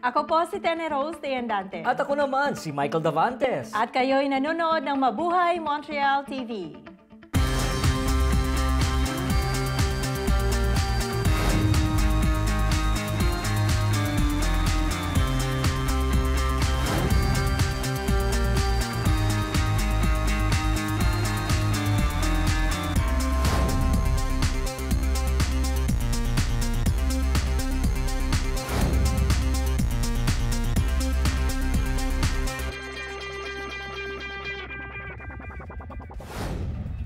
Ako po si Tene Rose de Andante. At ako naman, si Michael Davantes. At kayo'y nanonood ng Mabuhay Montreal TV.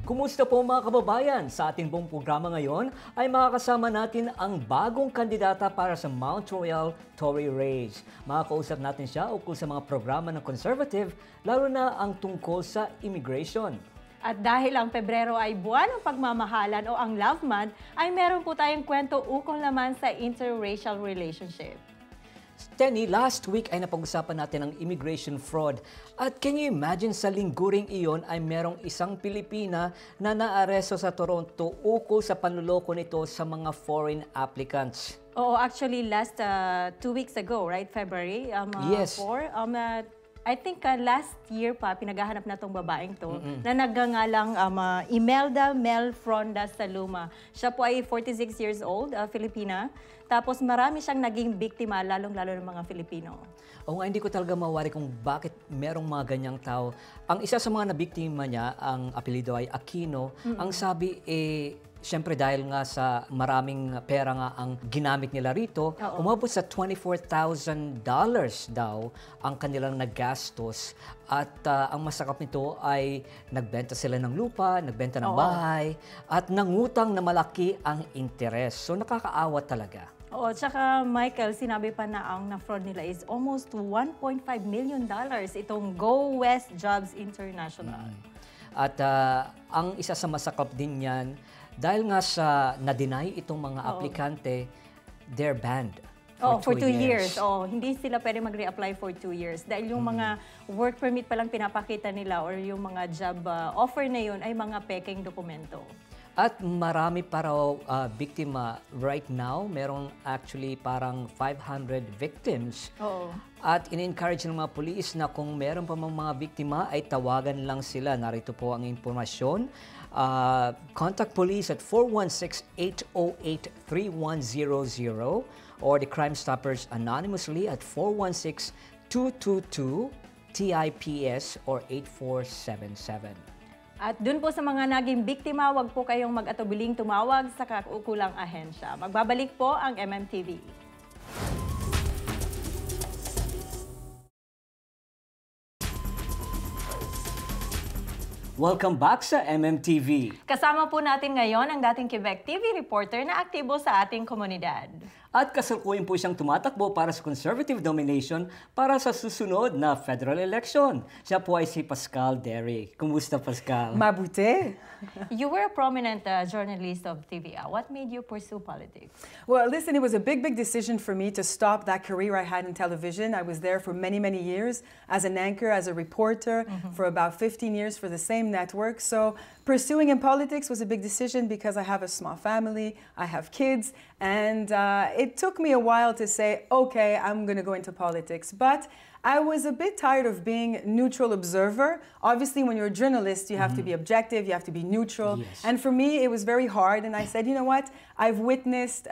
Kumusta po mga kababayan? Sa ating buong programa ngayon ay makakasama natin ang bagong kandidata para sa Montreal Tory Race. Makakausap natin siya ukol sa mga programa ng Conservative, lalo na ang tungkol sa immigration. At dahil ang Pebrero ay buwan ng pagmamahalan o ang Love Month, ay meron po tayong kwento ukol naman sa interracial relationship. Tenny, last week ay napag-usapan natin ang immigration fraud. At can you imagine sa lingguring iyon ay merong isang Pilipina na naaresto sa Toronto ukol sa panluloko nito sa mga foreign applicants? Oo, actually last 2 weeks ago, right? February Yes. 4. I think last year pa, pinaghahanap na tong babaeng to, na nagngangalang Imelda Mel Fronda Saluma. Siya po ay 46 years old, Filipina. Tapos marami siyang naging biktima, lalong-lalo ng mga Filipino. Oo nga, hindi ko talaga mawari kung bakit merong mga ganyang tao. Ang isa sa mga nabiktima niya, ang apelido ay Aquino. Ang sabi, siyempre dahil nga sa maraming pera nga ang ginamit nila rito, umabot sa $24,000 daw ang kanilang naggastos. At ang masakap nito ay nagbenta sila ng lupa, nagbenta ng bahay, at nangutang na malaki ang interes. So nakakaawa talaga. Oo, tsaka Michael, sinabi pa na ang na-fraud nila is almost $1.5 million itong Go West Jobs International. At ang isa sa masakap din yan, dahil nga sa na-deny itong mga aplikante, they're banned for 2 years. Hindi sila pwede mag-reapply for 2 years. Dahil yung mga work permit pa lang pinapakita nila or yung mga job offer na yun ay mga peking dokumento. At marami pa raw biktima right now. Merong actually parang 500 victims. At in-encourage ng mga police na kung meron pa mga biktima ay tawagan lang sila. Narito po ang impormasyon. Contact police at 416-808-3100 or the Crime Stoppers anonymously at 416-222-TIPS or 8477. At dun po sa mga naging biktima, wag po kayong mag-atubiling tumawag sa kaukulang ahensya. Magbabalik po ang MMTV. Welcome back sa MMTV. Kasama po natin ngayon ang dating Quebec TV reporter na aktibo sa ating komunidad. At kasalukuyan po siyang tumatakbo para sa Conservative nomination para sa susunod na federal election. Siya po ay si Pascale Dery. Kumusta, Pascale? Mabuti. You were a prominent journalist of TVA. What made you pursue politics? Well, listen, it was a big decision for me to stop that career I had in television. I was there for many years as an anchor, as a reporter, for about 15 years for the same network. So pursuing in politics was a big decision because I have a small family, I have kids, and it took me a while to say, okay, I'm going to go into politics. But I was a bit tired of being neutral observer. Obviously, when you're a journalist, you have to be objective, you have to be neutral. Yes. And for me, it was very hard. And I said, you know what? I've witnessed,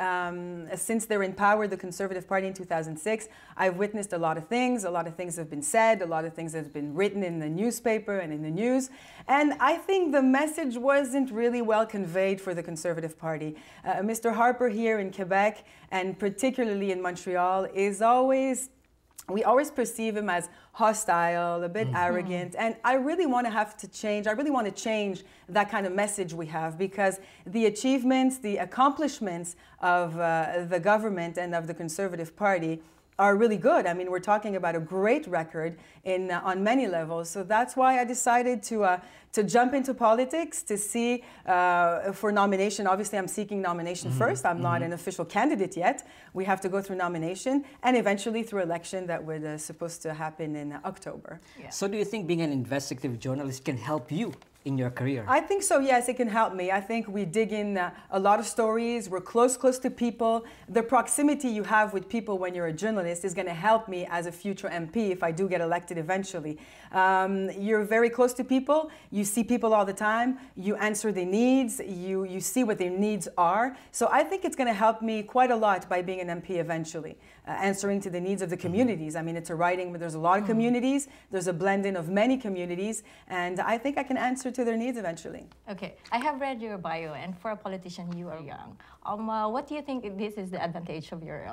since they're in power, the Conservative Party in 2006, I've witnessed a lot of things. A lot of things have been said. A lot of things have been written in the newspaper and in the news. And I think the message wasn't really well conveyed for the Conservative Party. Mr. Harper here in Quebec, and particularly in Montreal, is always... We always perceive him as hostile, a bit arrogant, and I really want to change. I really want to change that kind of message we have, because the achievements, the accomplishments of the government and of the Conservative Party are really good. I mean, we're talking about a great record on many levels. So that's why I decided to jump into politics, to see for nomination. Obviously, I'm seeking nomination first. I'm not an official candidate yet. We have to go through nomination and eventually through election that would supposed to happen in October. Yeah. So do you think being an investigative journalist can help you in your career? I think so, yes, it can help me. I think we dig in a lot of stories. We're close to people. The proximity you have with people when you're a journalist is going to help me as a future MP if I do get elected eventually. You're very close to people. You see people all the time. You answer their needs. You see what their needs are. So I think it's going to help me quite a lot by being an MP eventually, answering to the needs of the communities. I mean, it's a riding where there's a lot of communities. There's a blending of many communities. And I think I can answer to their needs eventually. Okay, I have read your bio, and for a politician, you are young. What do you think this is the advantage of your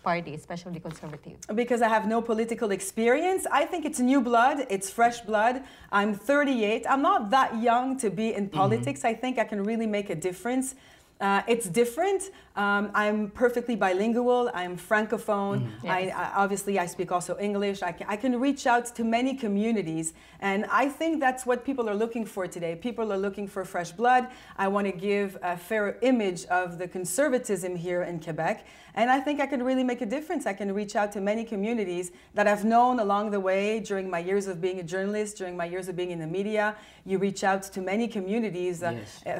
party, especially conservative? Because I have no political experience. I think it's new blood, it's fresh blood. I'm 38. I'm not that young to be in politics. I think I can really make a difference. It's different. I'm perfectly bilingual. I'm francophone. Yes. Obviously, I speak also English. I can reach out to many communities. And I think that's what people are looking for today. People are looking for fresh blood. I want to give a fair image of the conservatism here in Quebec. And I think I can really make a difference. I can reach out to many communities that I've known along the way during my years of being a journalist, during my years of being in the media. You reach out to many communities,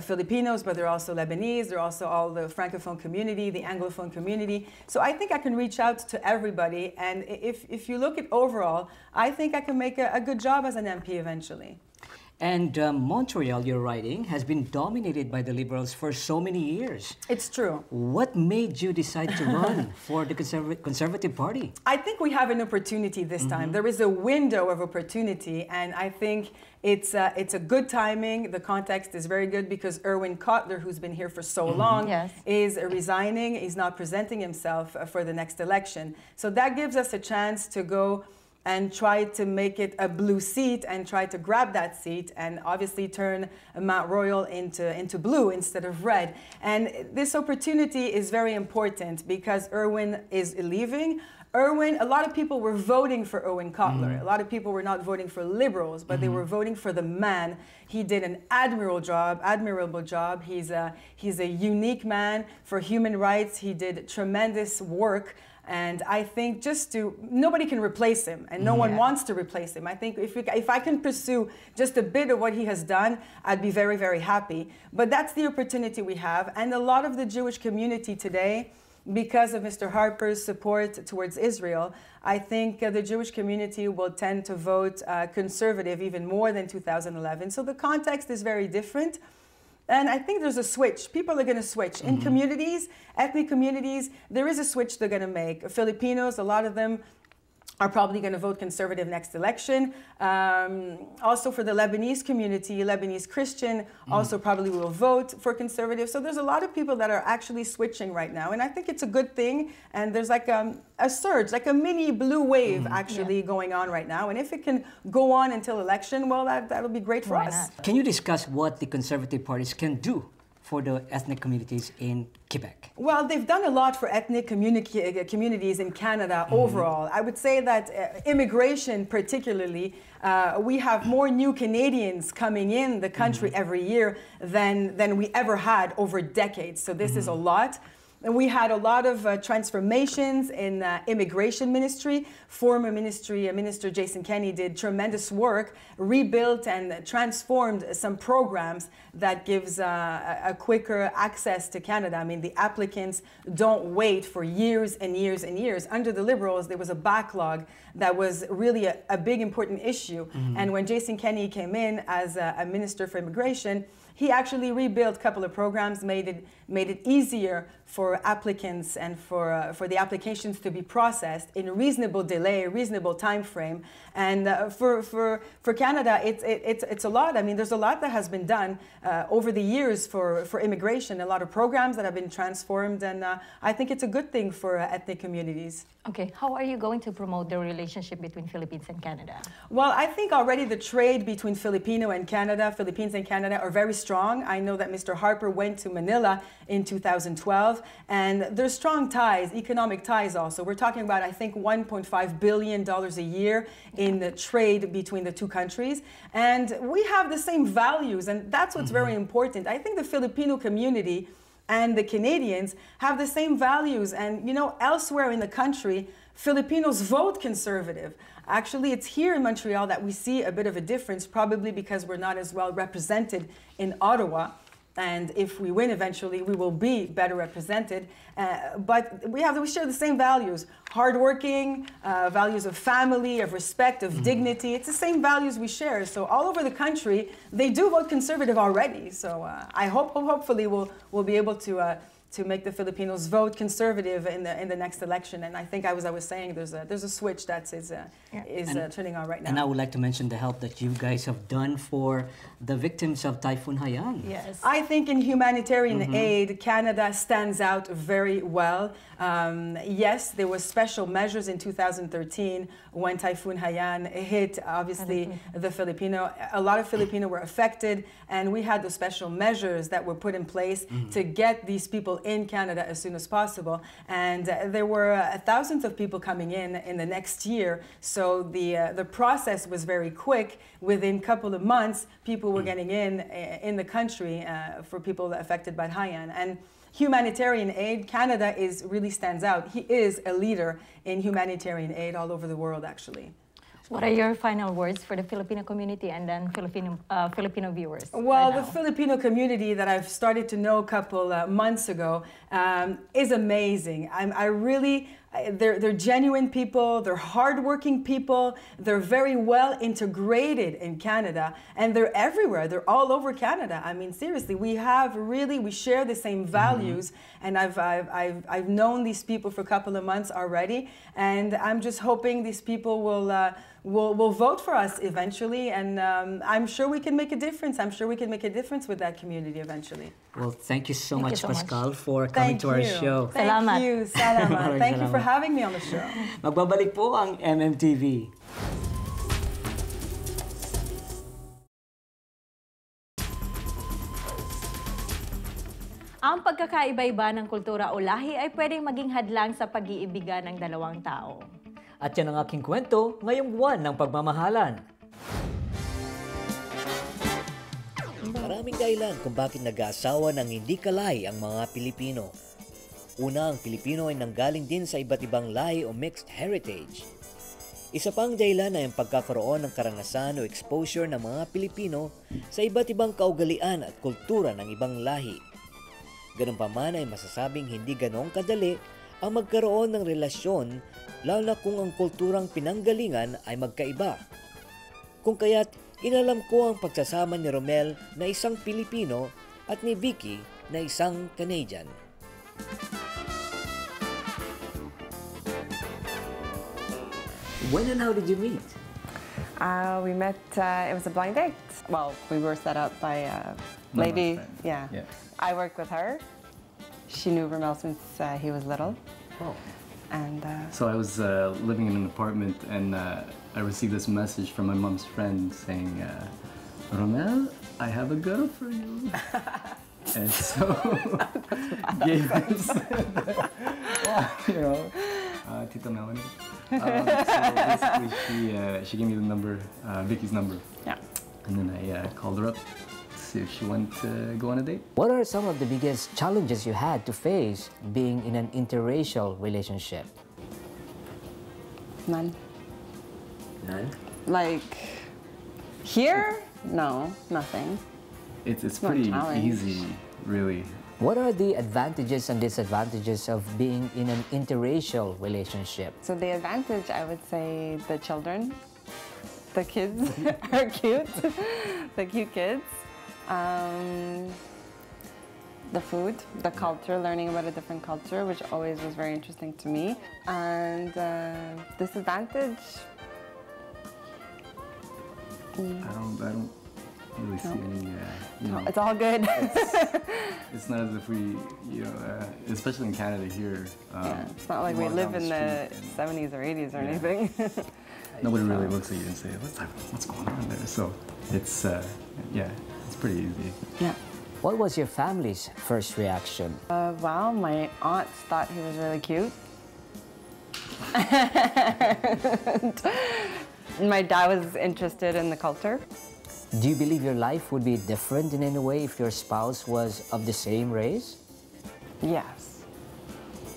Filipinos, but there are also Lebanese. There are also all the Francophone community, the Anglophone community. So I think I can reach out to everybody. And if you look at overall, I think I can make a good job as an MP eventually. And Montreal, your riding, has been dominated by the Liberals for so many years. It's true. What made you decide to run for the Conservative Party? I think we have an opportunity this time. There is a window of opportunity, and I think it's a good timing. The context is very good because Erwin Kotler, who's been here for so long, is resigning. He's not presenting himself for the next election. So that gives us a chance to go and try to make it a blue seat and try to grab that seat and obviously turn Mount Royal into blue instead of red. And this opportunity is very important because Erwin is leaving. A lot of people were voting for Erwin Kotler. A lot of people were not voting for Liberals, but they were voting for the man. He did an admirable job. He's a unique man for human rights. He did tremendous work. And I think nobody can replace him, and no one wants to replace him. I think if I can pursue just a bit of what he has done, I'd be very, very happy. But that's the opportunity we have. And a lot of the Jewish community today, because of Mr. Harper's support towards Israel, I think the Jewish community will tend to vote conservative even more than 2011. So the context is very different. And I think there's a switch. People are going to switch. In communities, ethnic communities, there is a switch they're going to make. Filipinos, a lot of them are probably going to vote conservative next election. Also for the Lebanese community, Lebanese Christian also probably will vote for conservative. So there's a lot of people that are actually switching right now. And I think it's a good thing. And there's like a surge, like a mini blue wave actually going on right now. And if it can go on until election, well, that'll be great for us. Can you discuss what the Conservative parties can do for the ethnic communities in Quebec? Well, they've done a lot for ethnic communities in Canada overall. I would say that immigration particularly, we have more new Canadians coming in the country every year than we ever had over decades. So this is a lot. And we had a lot of transformations in immigration ministry. Former Minister Jason Kenney did tremendous work, rebuilt and transformed some programs that gives a quicker access to Canada. I mean, the applicants don't wait for years and years and years. Under the Liberals, there was a backlog that was really a big important issue. And when Jason Kenney came in as a Minister for Immigration, he actually rebuilt a couple of programs, made it easier for applicants and for the applications to be processed in a reasonable delay, reasonable time frame. And for Canada, it's a lot. I mean, there's a lot that has been done over the years for immigration, a lot of programs that have been transformed, and I think it's a good thing for ethnic communities. Okay, how are you going to promote the relationship between Philippines and Canada? Well, I think already the trade between Philippines and Canada are very strong. I know that Mr. Harper went to Manila in 2012, and there's strong ties, economic ties also. We're talking about, I think, $1.5 billion a year in the trade between the two countries. And we have the same values, and that's what's very important. I think the Filipino community and the Canadians have the same values. And, you know, elsewhere in the country, Filipinos vote conservative. Actually, it's here in Montreal that we see a bit of a difference, probably because we're not as well represented in Ottawa. And if we win eventually, we will be better represented. But we share the same values: hardworking, values of family, of respect, of dignity. It's the same values we share. So all over the country, they do vote conservative already. So I hopefully we'll be able to make the Filipinos vote conservative in the next election. And I think, as I was saying, there's a switch that is turning on right now. And I would like to mention the help that you guys have done for the victims of Typhoon Haiyan. Yes. I think in humanitarian aid, Canada stands out very well. Yes, there was special measures in 2013 when Typhoon Haiyan hit, obviously, the Filipino. A lot of Filipino were affected, and we had those special measures that were put in place to get these people in Canada as soon as possible. And there were thousands of people coming in the next year. So the process was very quick. Within a couple of months, people were getting in the country for people affected by Haiyan. And humanitarian aid, Canada really stands out. He is a leader in humanitarian aid all over the world, actually. What are your final words for the Filipino community and then Filipino viewers? Well, the Filipino community that I've started to know a couple months ago is amazing. They're genuine people, they're hardworking people, they're very well integrated in Canada, and they're everywhere. They're all over Canada. I mean, seriously, we share the same values, and I've known these people for a couple of months already, and I'm just hoping these people will vote for us eventually, and I'm sure we can make a difference. I'm sure we can make a difference with that community eventually. Well, thank you so much, Pascale, for coming to our show. Thank you. Salamat. Thank you for having me on the show. Magbabalik po ang MMTV. Ang pagkakaiba-iba ng kultura o lahi ay pwedeng maging hadlang sa pag-iibigan ng dalawang tao. At yan ang aking kwento ngayong buwan ng pagmamahalan. Maraming dahilan kung bakit nag-aasawa ng hindi kalay ang mga Pilipino. Una, ang Pilipino ay nanggaling din sa iba't ibang lahi o mixed heritage. Isa pang dahilan ay ang pagkakaroon ng karanasan o exposure ng mga Pilipino sa iba't ibang kaugalian at kultura ng ibang lahi. Ganun pa man ay masasabing hindi ganong kadali ang magkaroon ng relasyon, lalo na kung ang kulturang pinanggalingan ay magkaiba. Kung kaya't inalam ko ang pagsasama ni Romel na isang Pilipino at ni Vicky na isang Canadian. When and how did you meet? We met, it was a blind date. Well, we were set up by a lady. Yeah. I worked with her. She knew Romel since he was little. Oh. And so I was living in an apartment, and I received this message from my mom's friend saying, Romel, I have a girl for you. And so gave this, Tita Melanie. So basically she gave me the number, Vicky's number. Yeah. And then I called her up to see if she wanted to go on a date. What are some of the biggest challenges you had to face being in an interracial relationship? None. None? Like, here? No, nothing. It's not a pretty challenge. easy, really. What are the advantages and disadvantages of being in an interracial relationship? So the advantage, I would say, the children, the kids are cute, the cute kids. The food, the culture, learning about a different culture, which always was very interesting to me. And disadvantage? I don't really see any, It's all good. It's not as if we, especially in Canada here. It's not like we live in the 70s or 80s or anything. Nobody really looks at you and say, what's going on there? So it's, it's pretty easy. Yeah. What was your family's first reaction? Well, my aunts thought he was really cute. My dad was interested in the culture. Do you believe your life would be different in any way if your spouse was of the same race? Yes.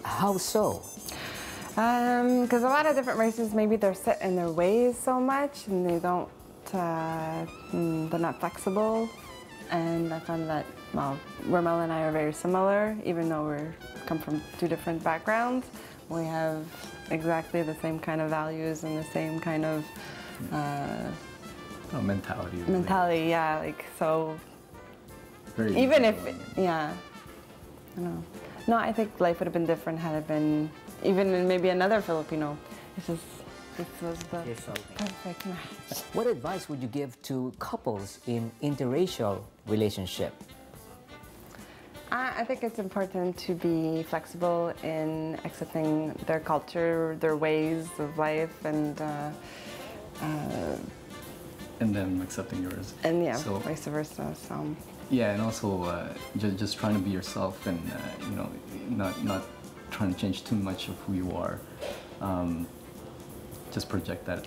How so? Because a lot of different races, maybe they're set in their ways so much and they don't, they're not flexible. And I found that, well, Rommel and I are very similar, even though we come from two different backgrounds. We have exactly the same kind of values and the same kind of mentality. Really. mentality, yeah. Like, so, Very even if, easygoing. yeah, I don't know. No, I think life would have been different had it been even in maybe another Filipino. It's just, this was the perfect match. What advice would you give to couples in interracial relationship? I think it's important to be flexible in accepting their culture, their ways of life, and them accepting yours. and yeah, So, vice versa. So yeah, and also just trying to be yourself, and you know, not trying to change too much of who you are. Just project that.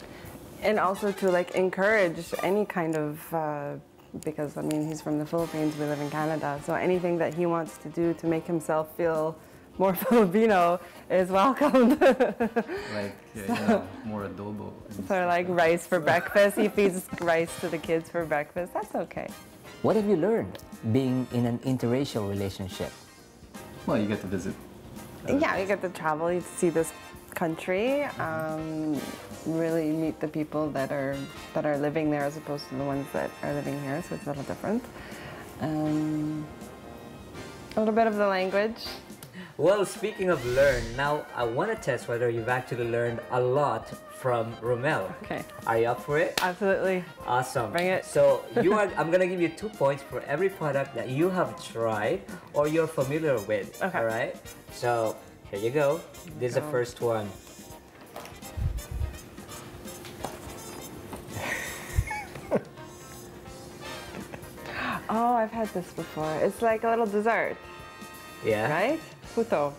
and also to like encourage any kind of. Because I mean, he's from the Philippines, we live in Canada, so anything that he wants to do to make himself feel more Filipino is welcomed. Like, you know, more adobo. and So stuff like that. rice for breakfast, he feeds rice to the kids for breakfast, that's okay. What have you learned being in an interracial relationship? Well, you get to visit. Yeah, you get to travel, you see this country, really meet the people that are living there as opposed to the ones that are living here, so it's a little different. A little bit of the language. Well, speaking of learn, now I want to test whether you've actually learned a lot from Rommel. Okay. Are you up for it? Absolutely. Awesome. Bring it. So I'm gonna give you 2 points for every product that you have tried or you're familiar with. Okay. All right. So here you go. This is the first one. Oh, I've had this before. It's like a little dessert, Yeah. right? Puto.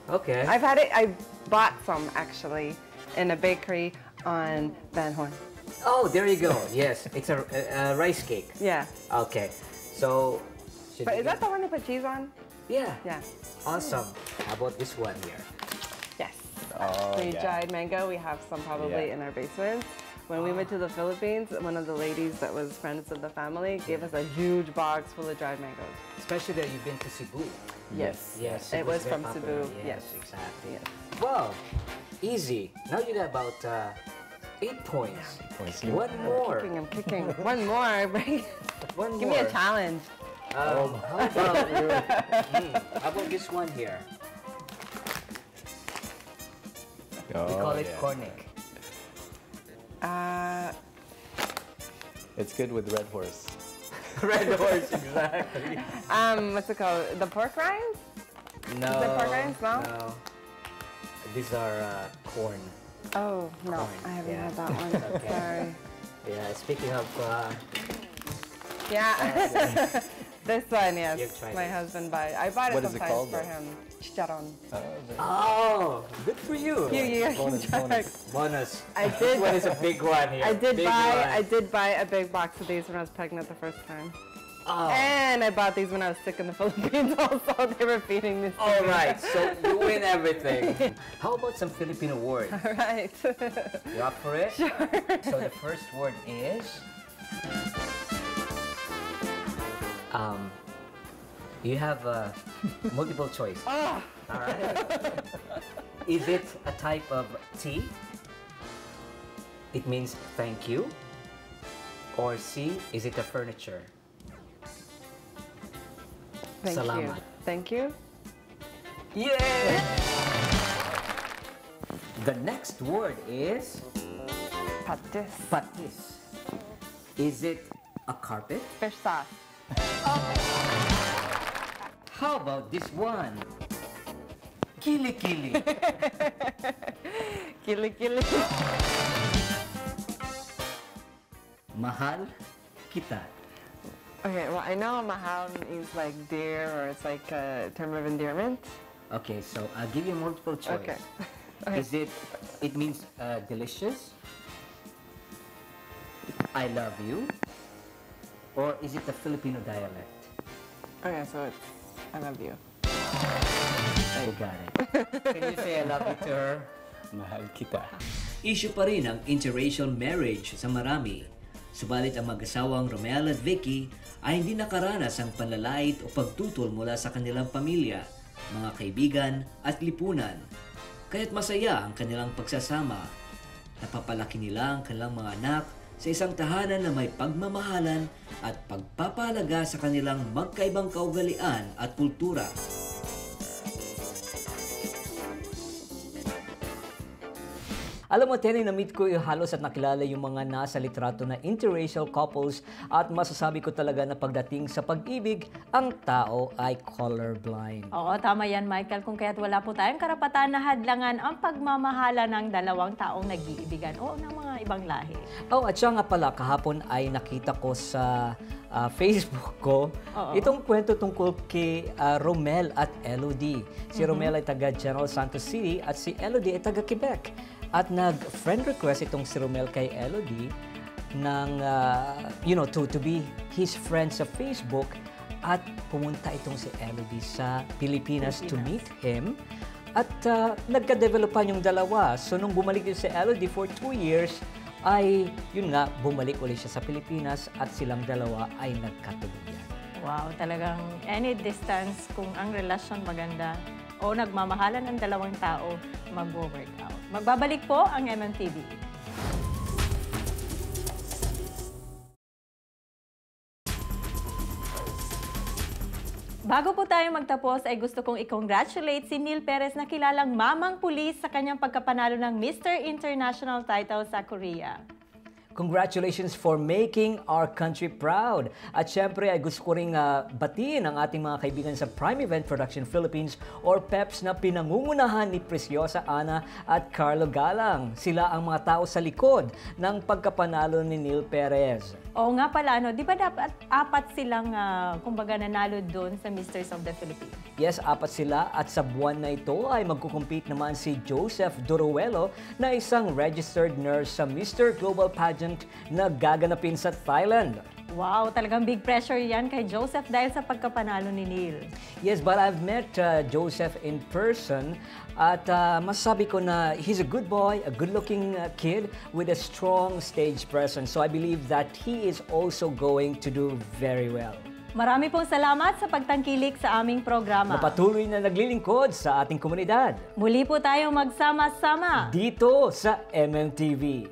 Okay. I've had it, I bought some actually in a bakery on Van Horn. Oh, there you go. Yes, it's a rice cake. Yeah. Okay. So. should But we is that get- the one they put cheese on? Yeah. Yeah. Awesome. How about this one here? Yes. Oh, Dried mango. We have some probably Yeah. in our basement. When we went to the Philippines, one of the ladies that was friends of the family gave us a huge box full of dried mangoes. Especially that you've been to Cebu. Yes. Yes. It was very from popular. Cebu. Yes, Yes. exactly. Yes. Wow. Easy. Now you got about 8 points. One more. I'm kicking. One more. One Give more. me a challenge. How about how about this one here? Oh, We call it yeah. cornic. It's good with Red Horse. Red horse, exactly. What's it called? The pork rinds? No. Is it pork rinds? No? No. These are corn. Oh, no. Corn, I haven't yeah. had that one. Okay. Sorry. Yeah. Speaking of, Yeah. This one, yes. You've tried My this. husband buys. I bought it What is it sometimes called, for though? him. Chicharron. oh, good for you. You Bonus, bonus. Bonus. I did. This one is a big one here. I did Big buy. one. I did buy a big box of these when I was pregnant the first time. Oh. And I bought these when I was sick in the Philippines. Also, they were feeding this. to All me. right, so you win everything. How about some Filipino words? All right. You up for it? Sure. So the first word is you have multiple choice. Oh. All right. Is it a type of tea? It means thank you. Or C, is it a furniture? Thank you. Salamat. Thank you. Yeah! The next word is Patis. patis. Is it a carpet? Fish sauce. How about this one? Kili-kili. Kili kili. Mahal kita. Okay, well, I know mahal means like dear, or it's like a term of endearment. Okay, so I'll give you multiple choice. Okay. Is it means delicious? I love you? Or is it the Filipino dialect? Okay, so it's I love you. I got it. Can you say I love you to her? Mahal kita. Issue pa rin ang interracial marriage sa marami. Subalit ang mag-asawang Romel at Vicky ay hindi nakaranas ang panlalait o pagtutol mula sa kanilang pamilya, mga kaibigan at lipunan. Kaya't masaya ang kanilang pagsasama. Napapalaki nila ang kanilang mga anak sa isang tahanan na may pagmamahalan at pagpapahalaga sa kanilang magkaibang kaugalian at kultura. Alam mo, Terry, na-meet ko yung halos at nakilala yung mga nasa litrato na interracial couples at masasabi ko talaga na pagdating sa pag-ibig, ang tao ay colorblind. Oo, tama yan, Michael. Kung kaya't wala po tayong karapatan na hadlangan ang pagmamahala ng dalawang taong nag-iibigan o ng mga ibang lahi. Oh, at siya nga pala, kahapon ay nakita ko sa Facebook ko itong kwento tungkol kay Romel at Elodie. Si Romel ay taga General Santos City at si Elodie ay taga Quebec. At nag-friend request itong si Romel kay Elodie ng, to be his friend sa Facebook. At pumunta itong si Elodie sa Pilipinas to meet him. At nagka-developan yung dalawa. So nung bumalik yun si Elodie for 2 years, ay yun nga, bumalik ulit siya sa Pilipinas at silang dalawa ay nagkatuluyan. Wow, talagang any distance, kung ang relasyon maganda o nagmamahalan ng dalawang tao, mag-work out. Magbabalik po ang MMTV. Bago po tayo magtapos, ay gusto kong i-congratulate si Neil Perez na kilalang mamang pulis sa kanyang pagkapanalo ng Mr. International title sa Korea. Congratulations for making our country proud. At syempre ay gusto ko ring batiin ang ating mga kaibigan sa Prime Event Production Philippines or PEPS na pinangungunahan ni Preciosa Ana at Carlo Galang. Sila ang mga tao sa likod ng pagkapanalo ni Neil Perez. Oo nga pala, di ba dapat apat silang kumbaga nanalo doon sa Misters of the Philippines? Yes, apat sila at sa buwan na ito ay magkukumpete naman si Joseph Duruelo na isang registered nurse sa Mr. Global Pageant na gaganapin sa Thailand. Wow, talagang big pressure yan kay Joseph dahil sa pagkapanalo ni Neil. Yes, but I've met Joseph in person at masasabi ko na he's a good boy, a good-looking kid with a strong stage presence. So I believe that he is also going to do very well. Marami pong salamat sa pagtangkilik sa aming programa. Na patuloy na naglilingkod sa ating komunidad. Muli po tayong magsama-sama Dito sa MMTV.